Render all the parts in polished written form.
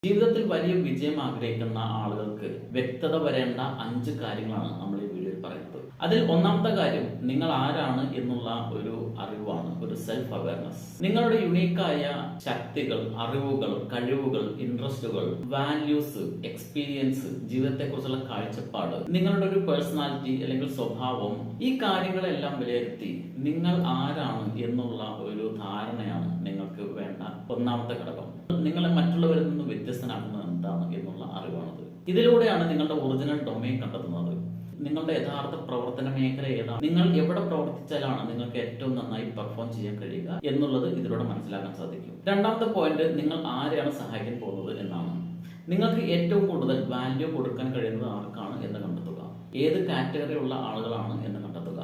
ജീവിതത്തിൽ വലിയ വിജയം ആഗ്രഹിക്കുന്ന ആളുകൾക്ക് വ്യക്തത വരേണ്ട 5 കാര്യങ്ങളാണ് നമ്മൾ ഈ വീഡിയോയിൽ പറയുന്നത്. അതിൽ ഒന്നാമത്തെ കാര്യം നിങ്ങൾ ആരാണ് എന്നുള്ള ഒരു അറിവാണ്, ഒരു സെൽഫ് അവയർനെസ്. നിങ്ങളുടെ യുണീക്കായ ശക്തികൾ, അറിവുകൾ, കഴിവുകൾ, ഇൻട്രസ്റ്റുകൾ, വാല്യൂസ്, എക്സ്പീരിയൻസ്, ജീവിതത്തെക്കുറിച്ചുള്ള കാഴ്ചപ്പാട്, നിങ്ങളുടെ ഒരു പേഴ്സണാലിറ്റി അല്ലെങ്കിൽ സ്വഭാവം, ഈ കാര്യങ്ങളെല്ലാം വിലയിരുത്തി നിങ്ങൾ ആരാണ് എന്നുള്ള ഒരു ധാരണയാണ് നിങ്ങൾക്ക് വേണ്ട ഒന്നാമത്തെ ഘടകം. നിങ്ങളെ മറ്റുള്ളവരിൽ നിന്ന് വ്യത്യസ്തനാക്കുന്നത് എന്താണ് എന്നുള്ള അറിവാണത്. ഇതിലൂടെയാണ് നിങ്ങളുടെ ഒറിജിനൽ ഡൊമൈൻ കണ്ടെത്തുന്നത്. നിങ്ങളുടെ യഥാർത്ഥ പ്രവർത്തന മേഖല ഏതാണ്, നിങ്ങൾ എവിടെ പ്രവർത്തിച്ചാലാണ് നിങ്ങൾക്ക് ഏറ്റവും നന്നായി പെർഫോം ചെയ്യാൻ കഴിയുക എന്നുള്ളത് ഇതിലൂടെ മനസ്സിലാക്കാൻ സാധിക്കും. രണ്ടാമത്തെ പോയിന്റ്, നിങ്ങൾ ആരെയാണ് സഹായിക്കാൻ പോകുന്നത് എന്നാണ്. നിങ്ങൾക്ക് ഏറ്റവും കൂടുതൽ വാല്യൂ കൊടുക്കാൻ കഴിയുന്നത് ആർക്കാണ് എന്ന് കണ്ടെത്തുക. ഏത് കാറ്റഗറി ഉള്ള ആളുകളാണ് എന്ന് കണ്ടെത്തുക.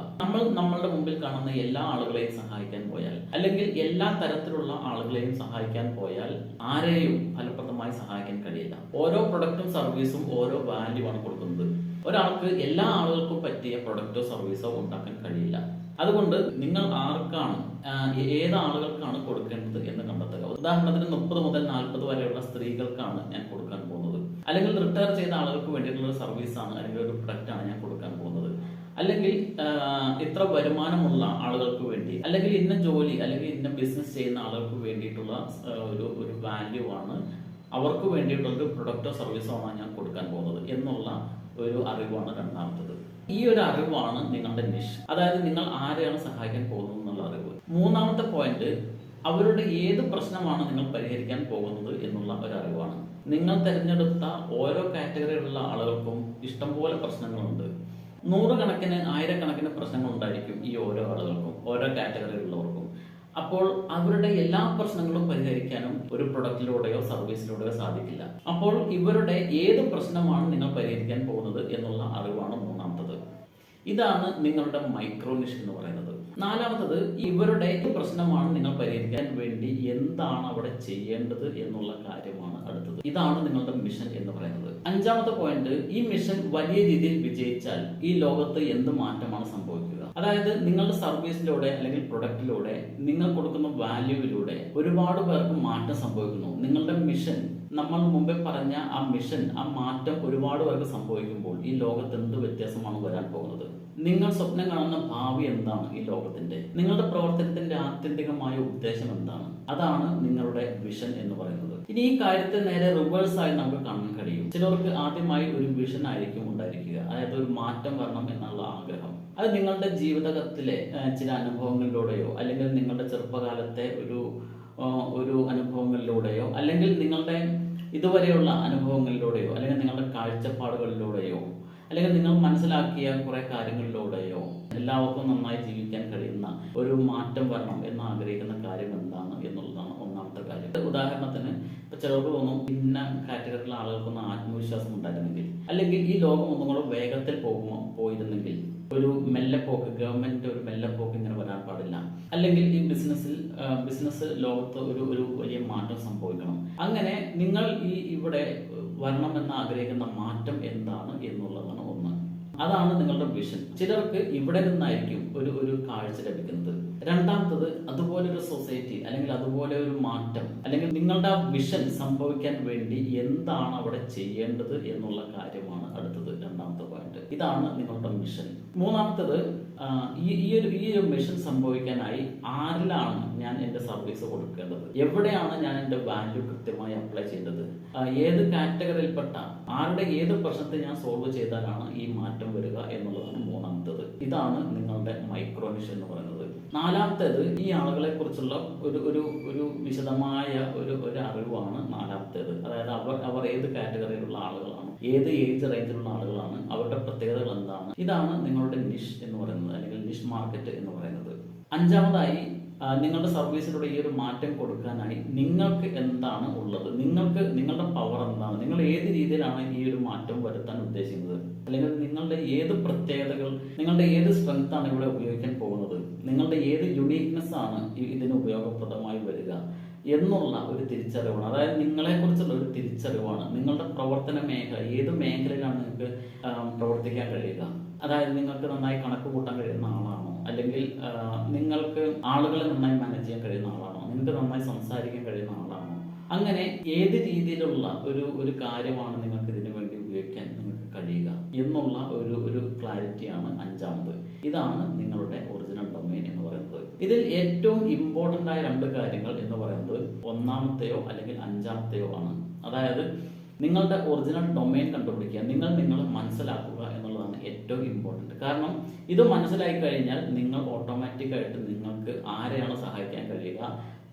നമ്മളുടെ മുമ്പിൽ കാണുന്ന എല്ലാ ആളുകളെയും സഹായിക്കാൻ പോയാൽ, അല്ലെങ്കിൽ എല്ലാ തരത്തിലുള്ള ആളുകളെയും സഹായിക്കാൻ പോയാൽ ആരെയും ഫലപ്രദമായി സഹായിക്കാൻ കഴിയില്ല. ഓരോ പ്രൊഡക്റ്റും സർവീസും ഓരോ വാല്യൂ ആണ് കൊടുക്കുന്നത്. ഒരാൾക്ക് എല്ലാ ആളുകൾക്കും പറ്റിയ പ്രൊഡക്റ്റോ സർവീസോ ഉണ്ടാക്കാൻ കഴിയില്ല. അതുകൊണ്ട് നിങ്ങൾ ആർക്കാണ്, ഏത് ആളുകൾക്കാണ് കൊടുക്കേണ്ടത് എന്ന് കണ്ടെത്തുക. ഉദാഹരണത്തിന് 30 മുതൽ 40 വരെയുള്ള സ്ത്രീകൾക്കാണ് ഞാൻ കൊടുക്കാൻ പോകുന്നത്, അല്ലെങ്കിൽ റിട്ടയർ ചെയ്ത ആളുകൾക്ക് വേണ്ടിയിട്ടുള്ള ഒരു സർവീസാണ് അല്ലെങ്കിൽ ഒരു പ്രൊഡക്റ്റാണ് ഞാൻ കൊടുക്കാൻ പോകുന്നത്, അല്ലെങ്കിൽ ഇത്ര വരുമാനമുള്ള ആളുകൾക്ക് വേണ്ടി, അല്ലെങ്കിൽ ഇന്ന ജോലി അല്ലെങ്കിൽ ഇന്ന ബിസിനസ് ചെയ്യുന്ന ആളുകൾക്ക് വേണ്ടിയിട്ടുള്ള ഒരു വാല്യൂ ആണ്, അവർക്ക് വേണ്ടിയിട്ടുള്ള ഒരു പ്രൊഡക്റ്റോ സർവീസോ ആണ് ഞാൻ കൊടുക്കാൻ പോകുന്നത് എന്നുള്ള ഒരു അറിവാണ് രണ്ടാമത്തത്. ഈ ഒരു അറിവാണ് നിങ്ങളുടെ നിഷ്, അതായത് നിങ്ങൾ ആരെയാണ് സഹായിക്കാൻ പോകുന്നത് എന്നുള്ള അറിവ്. മൂന്നാമത്തെ പോയിന്റ്, അവരുടെ ഏത് പ്രശ്നമാണ് നിങ്ങൾ പരിഹരിക്കാൻ പോകുന്നത് എന്നുള്ള ഒരു അറിവാണ്. നിങ്ങൾ തിരഞ്ഞെടുത്ത ഓരോ കാറ്റഗറിയിലുള്ള ആളുകൾക്കും ഇഷ്ടംപോലെ പ്രശ്നങ്ങളുണ്ട്. 100 കണക്കിന് 1000 കണക്കിന് പ്രശ്നങ്ങൾ ഉണ്ടായിരിക്കും ഈ ഓരോ ആളുകൾക്കും, ഓരോ കാറ്റഗറിയിലുള്ളവർക്കും. അപ്പോൾ അവരുടെ എല്ലാ പ്രശ്നങ്ങളും പരിഹരിക്കാനും ഒരു പ്രൊഡക്റ്റിലൂടെയോ സർവീസിലൂടെയോ സാധിക്കില്ല. അപ്പോൾ ഇവരുടെ ഏത് പ്രശ്നമാണ് നിങ്ങൾ പരിഹരിക്കാൻ പോകുന്നത് എന്നുള്ള അറിവാണ് മൂന്നാമത്തത്. ഇതാണ് നിങ്ങളുടെ മൈക്രോ നിഷ് എന്ന് പറയുന്നത്. നാലാമത്തത്, ഇവരുടെ പ്രശ്നമാണ് നിങ്ങൾ പരിഹരിക്കാൻ വേണ്ടി എന്താണ് അവിടെ ചെയ്യേണ്ടത് എന്നുള്ള കാര്യമാണ് അടുത്തത്. ഇതാണ് നിങ്ങളുടെ മിഷൻ എന്ന് പറയുന്നത്. അഞ്ചാമത്തെ പോയിന്റ്, ഈ മിഷൻ വലിയ രീതിയിൽ വിജയിച്ചാൽ ഈ ലോകത്ത് എന്ത് മാറ്റമാണ് സംഭവിക്കുക. അതായത് നിങ്ങളുടെ സർവീസിലൂടെ അല്ലെങ്കിൽ പ്രൊഡക്റ്റിലൂടെ, നിങ്ങൾ കൊടുക്കുന്ന വാല്യൂവിലൂടെ ഒരുപാട് പേർക്ക് മാറ്റം സംഭവിക്കുന്നു. നിങ്ങളുടെ മിഷൻ, നമ്മൾ മുമ്പേ പറഞ്ഞ ആ മിഷൻ, ആ മാറ്റം ഒരുപാട് പേർക്ക് സംഭവിക്കുമ്പോൾ ഈ ലോകത്ത് എന്ത് വ്യത്യാസമാണ് വരാൻ പോകുന്നത്? നിങ്ങൾ സ്വപ്നം കാണുന്ന ഭാവി എന്താണ് ഈ ലോകത്തിന്റെ? നിങ്ങളുടെ പ്രവർത്തനത്തിന്റെ ആത്യന്തികമായ ഉദ്ദേശം എന്താണ്? അതാണ് നിങ്ങളുടെ വിഷൻ എന്ന് പറയുന്നത്. ഇനി ഈ കാര്യത്തെ നേരെ റിവേഴ്സ് ആയി നമുക്ക് കാണാൻ കഴിയും. ചിലർക്ക് ആദ്യമായി ഒരു വിഷൻ ആയിരിക്കും ഉണ്ടായിരിക്കുക, അതായത് ഒരു മാറ്റം വരണം എന്നുള്ള ആഗ്രഹം. അത് നിങ്ങളുടെ ജീവിതത്തിലെ ചില അനുഭവങ്ങളിലൂടെയോ, അല്ലെങ്കിൽ നിങ്ങളുടെ ചെറുപ്പകാലത്തെ ഒരു അനുഭവങ്ങളിലൂടെയോ, അല്ലെങ്കിൽ നിങ്ങളുടെ ഇതുവരെയുള്ള അനുഭവങ്ങളിലൂടെയോ, അല്ലെങ്കിൽ നിങ്ങളുടെ കാഴ്ചപ്പാടുകളിലൂടെയോ, അല്ലെങ്കിൽ നിങ്ങൾ മനസ്സിലാക്കിയ കുറെ കാര്യങ്ങളിലൂടെയോ എല്ലാവർക്കും നന്നായി ജീവിക്കാൻ കഴിയുന്ന ഒരു മാറ്റം വരണം എന്ന് ആഗ്രഹിക്കുന്ന കാര്യം എന്താണ് എന്നുള്ളതാണ് ഒന്നാമത്തെ കാര്യം. ഉദാഹരണത്തിന് ഇപ്പൊ ചിലർക്ക് തോന്നും, ഇന്ന കാറ്റഗറിയിലുള്ള ആളുകൾക്കൊന്നും ആത്മവിശ്വാസം ഉണ്ടായിരുന്നെങ്കിൽ, അല്ലെങ്കിൽ ഈ ലോകം ഒന്നും കൂടെ വേഗത്തിൽ പോയിരുന്നെങ്കിൽ, ഒരു മെല്ലെപ്പോക്ക്, ഗവൺമെന്റ് ഒരു മെല്ലെപ്പോക്ക് ഇങ്ങനെ വരാൻ പാടില്ല, അല്ലെങ്കിൽ ഈ ബിസിനസ് ലോകത്ത് ഒരു വലിയ മാറ്റം സംഭവിക്കണം. അങ്ങനെ നിങ്ങൾ ഇവിടെ വരണമെന്ന് ആഗ്രഹിക്കുന്ന മാറ്റം എന്താണ് എന്നുള്ളതാണ് ഒന്ന്. അതാണ് നിങ്ങളുടെ വിഷൻ. ചിലർക്ക് ഇവിടെ നിന്നായിരിക്കും ഒരു കാഴ്ച ലഭിക്കുന്നത്. രണ്ടാമത്തത്, അതുപോലെ ഒരു സൊസൈറ്റി അല്ലെങ്കിൽ അതുപോലെ ഒരു മാറ്റം, അല്ലെങ്കിൽ നിങ്ങളുടെ ആ വിഷൻ സംഭവിക്കാൻ വേണ്ടി എന്താണ് അവിടെ ചെയ്യേണ്ടത് എന്നുള്ള കാര്യമാണ് അടുത്തത്, രണ്ടാമത്തെ പോയിന്റ്. ഇതാണ് നിങ്ങളുടെ മിഷൻ. മൂന്നാമത്തത്, ഈ ഒരു മിഷൻ സംഭവിക്കാനായി ആരിലാണ് ഞാൻ എൻ്റെ സർവീസ് കൊടുക്കേണ്ടത്, എവിടെയാണ് ഞാൻ എൻ്റെ വാല്യൂ കൃത്യമായി അപ്ലൈ ചെയ്യേണ്ടത്, ഏത് കാറ്റഗറിയിൽപ്പെട്ട ആരുടെ ഏത് പ്രശ്നത്തെ ഞാൻ സോൾവ് ചെയ്താലാണ് ഈ മാറ്റം വരിക എന്നുള്ളതാണ് മൂന്നാമത്തത്. ഇതാണ് നിങ്ങളുടെ മൈക്രോ നിഷ് എന്ന് പറയുന്നത്. നാലാമത്തേത്, ഈ ആളുകളെ കുറിച്ചുള്ള ഒരു വിശദമായ ഒരു അറിവാണ് നാലാമത്തേത്. അതായത് അവർ ഏത് കാറ്റഗറിയിലുള്ള ആളുകളാണ്, ഏത് ഏജ് റേഞ്ചിലുള്ള ആളുകളാണ്, അവരുടെ പ്രത്യേകതകൾ എന്താണ്. ഇതാണ് നിങ്ങളുടെ നിഷ് എന്ന് പറയുന്നത്, അല്ലെങ്കിൽ നിഷ് മാർക്കറ്റ് എന്ന് പറയുന്നത്. അഞ്ചാമതായി, നിങ്ങളുടെ സർവീസിലൂടെ ഈ ഒരു മാറ്റം കൊടുക്കാനായി നിങ്ങൾക്ക് എന്താണ് ഉള്ളത്, നിങ്ങളുടെ പവർ എന്താണ്, നിങ്ങൾ ഏത് രീതിയിലാണ് ഈ ഒരു മാറ്റം വരുത്താൻ ഉദ്ദേശിക്കുന്നത്, അല്ലെങ്കിൽ നിങ്ങളുടെ ഏത് പ്രത്യേകതകൾ, നിങ്ങളുടെ ഏത് സ്ട്രെങ്ത് ആണ് ഇവിടെ ഉപയോഗിക്കാൻ പോകുന്നത്, നിങ്ങളുടെ ഏത് യുണീക്നെസ് ആണ് ഇതിന് ഉപയോഗപ്രദമായി വരിക എന്നുള്ള ഒരു തിരിച്ചറിവാണ്. അതായത് നിങ്ങളെക്കുറിച്ചുള്ള ഒരു തിരിച്ചറിവാണ്. നിങ്ങളുടെ പ്രവർത്തന മേഖല, ഏത് മേഖലയിലാണ് നിങ്ങൾക്ക് പ്രവർത്തിക്കാൻ കഴിയുക. അതായത് നിങ്ങൾക്ക് നന്നായി കണക്ക് കൂട്ടാൻ കഴിയുന്ന ആളാണോ, അല്ലെങ്കിൽ നിങ്ങൾക്ക് ആളുകളെ നന്നായി മാനേജ് ചെയ്യാൻ കഴിയുന്ന ആളാണോ, നിങ്ങൾക്ക് നന്നായി സംസാരിക്കാൻ കഴിയുന്ന ആളാണോ, അങ്ങനെ ഏത് രീതിയിലുള്ള ഒരു കാര്യമാണ് നിങ്ങൾക്ക് ഇതിനു വേണ്ടി ഉപയോഗിക്കാൻ നിങ്ങൾക്ക് കഴിയുക എന്നുള്ള ഒരു ക്ലാരിറ്റിയാണ് അഞ്ചാമത്. ഇതാണ് നിങ്ങളുടെ ഒറിജിനൽ ഡൊമൈൻ എന്ന് പറയുന്നത്. ഇതിൽ ഏറ്റവും ഇമ്പോർട്ടൻ്റ് ആയ രണ്ട് കാര്യങ്ങൾ എന്ന് പറയുന്നത് ഒന്നാമത്തെയോ അല്ലെങ്കിൽ അഞ്ചാമത്തെയോ ആണ്. അതായത് നിങ്ങളുടെ ഒറിജിനൽ ഡൊമൈൻ കണ്ടുപിടിക്കുക, നിങ്ങൾ മനസ്സിലാക്കുക എന്നുള്ളതാണ് ഏറ്റവും ഇമ്പോർട്ടൻ്റ്. കാരണം ഇത് മനസ്സിലാക്കി കഴിഞ്ഞാൽ നിങ്ങൾ ഓട്ടോമാറ്റിക്കായിട്ട് നിങ്ങൾക്ക് ആരെയാണ് സഹായിക്കാൻ കഴിയുക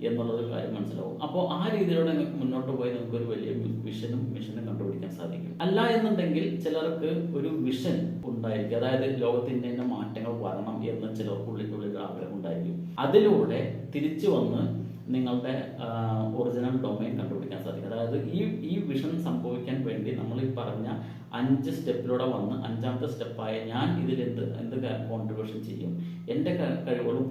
എന്നുള്ളൊരു കാര്യം മനസ്സിലാവും. അപ്പോൾ ആ രീതിയിലൂടെ നിങ്ങൾക്ക് മുന്നോട്ട് പോയി നിങ്ങൾക്ക് ഒരു വലിയ വിഷനും മിഷനും കണ്ടുപിടിക്കാൻ സാധിക്കും. അല്ല എന്നുണ്ടെങ്കിൽ ചിലർക്ക് ഒരു വിഷൻ ഉണ്ടായിരിക്കും, അതായത് ലോകത്തിന്റെ തന്നെ മാറ്റങ്ങൾ വരണം എന്ന് ചിലർക്ക് ഉള്ളിൽ ആഗ്രഹം ഉണ്ടായിരിക്കും. അതിലൂടെ തിരിച്ചു വന്ന് നിങ്ങളുടെ ഒറിജിനൽ ഡൊമൈൻ കണ്ടുപിടിക്കാൻ സാധിക്കും. അതായത് ഈ വിഷൻ സംഭവിക്കാൻ വേണ്ടി നമ്മൾ ഈ പറഞ്ഞ 5 സ്റ്റെപ്പിലൂടെ വന്ന് 5ാമത്തെ സ്റ്റെപ്പായ ഞാൻ ഇതിൽ എന്ത് കോൺട്രിബ്യൂഷൻ ചെയ്യും, എൻ്റെ കഴിവുകളും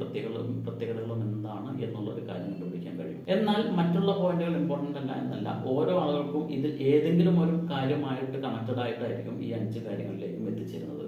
പ്രത്യേകതകളും എന്താണ് എന്നുള്ളൊരു കാര്യം കണ്ടുപിടിക്കാൻ കഴിയും. എന്നാൽ മറ്റുള്ള പോയിന്റുകൾ ഇമ്പോർട്ടൻ്റ് അല്ല എന്നല്ല, ഓരോ ആളുകൾക്കും ഇതിൽ ഏതെങ്കിലും ഒരു കാര്യമായിട്ട് കണക്റ്റഡ് ആയിട്ടായിരിക്കും ഈ 5 കാര്യങ്ങളിലേക്കും എത്തിച്ചേരുന്നത്.